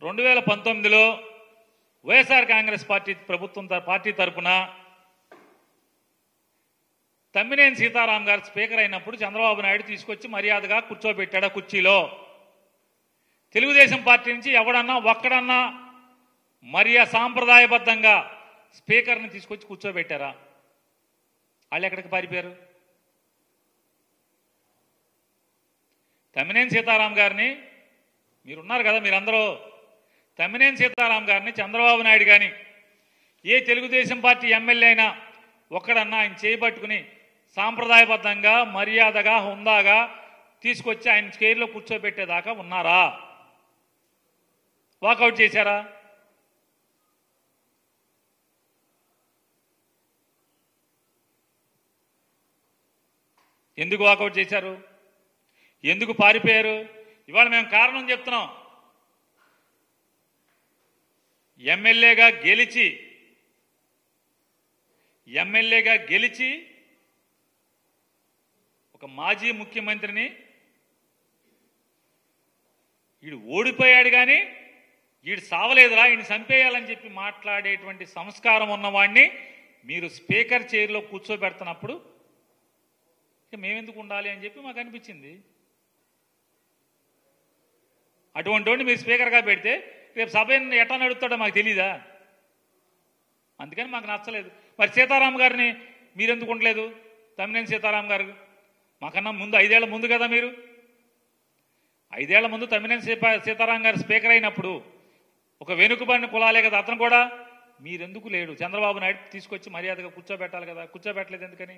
2019లో YSR Congress party తరపున తమ్మినేని సీతారాం గారు speaker అయినప్పుడు చంద్రబాబు నాయుడు తీసుకొచ్చి మర్యాదగా కూర్చోబెట్టాడు కుర్చీలో. తెలుగుదేశం పార్టీ నుంచి ఎవడన్నా ఒక్కడన్నా సాంప్రదాయబద్ధంగా స్పీకర్ని తీసుకొచ్చి కూర్చోబెట్టారా? వాళ్ళు ఎక్కడికి పారిపోయారు? తమ్మినేని సీతారాం గారిని మీరున్నారు కదా, మీరందరూ తమ్మినేని సీతారాం గారిని చంద్రబాబు నాయుడు కానీ ఏ తెలుగుదేశం పార్టీ ఎమ్మెల్యే అయినా ఒక్కడన్నా ఆయన చేయబట్టుకుని సాంప్రదాయబద్ధంగా మర్యాదగా హుందాగా తీసుకొచ్చి ఆయన చైర్లో కూర్చోబెట్టేదాకా ఉన్నారా? వాకౌట్ చేశారా? ఎందుకు వాకౌట్ చేశారు? ఎందుకు పారిపోయారు? ఇవాళ మేము కారణం చెప్తున్నాం. ఎమ్మెల్యేగా గెలిచి ఒక మాజీ ముఖ్యమంత్రిని ఈడు ఓడిపోయాడు కానీ ఈడు సావలేదురా, ఈయన చంపేయాలని చెప్పి మాట్లాడేటువంటి సంస్కారం ఉన్నవాడిని మీరు స్పీకర్ చైర్లో కూర్చోబెడుతున్నప్పుడు మేమెందుకు ఉండాలి అని చెప్పి మాకు అనిపించింది. అటువంటి వాడిని మీరు స్పీకర్గా పెడితే రేపు సభ ఎట్లా నడుస్తాడో మాకు తెలీదా? అందుకని మాకు నచ్చలేదు. మరి సీతారాం గారిని మీరెందుకు ఉండలేదు? తమ్మినేని సీతారాం గారు మాకన్నా ముందు 5 ఏళ్ల ముందు కదా, మీరు 5 ఏళ్ల ముందు తమ్మినేని సీతారాం గారు స్పీకర్ అయినప్పుడు ఒక వెనుకబడిన కులాలే కదా అతను కూడా. మీరెందుకు లేడు? చంద్రబాబు నాయుడు తీసుకొచ్చి మర్యాదగా కూర్చోబెట్టాలి కదా, కూర్చోబెట్టలేదు ఎందుకని?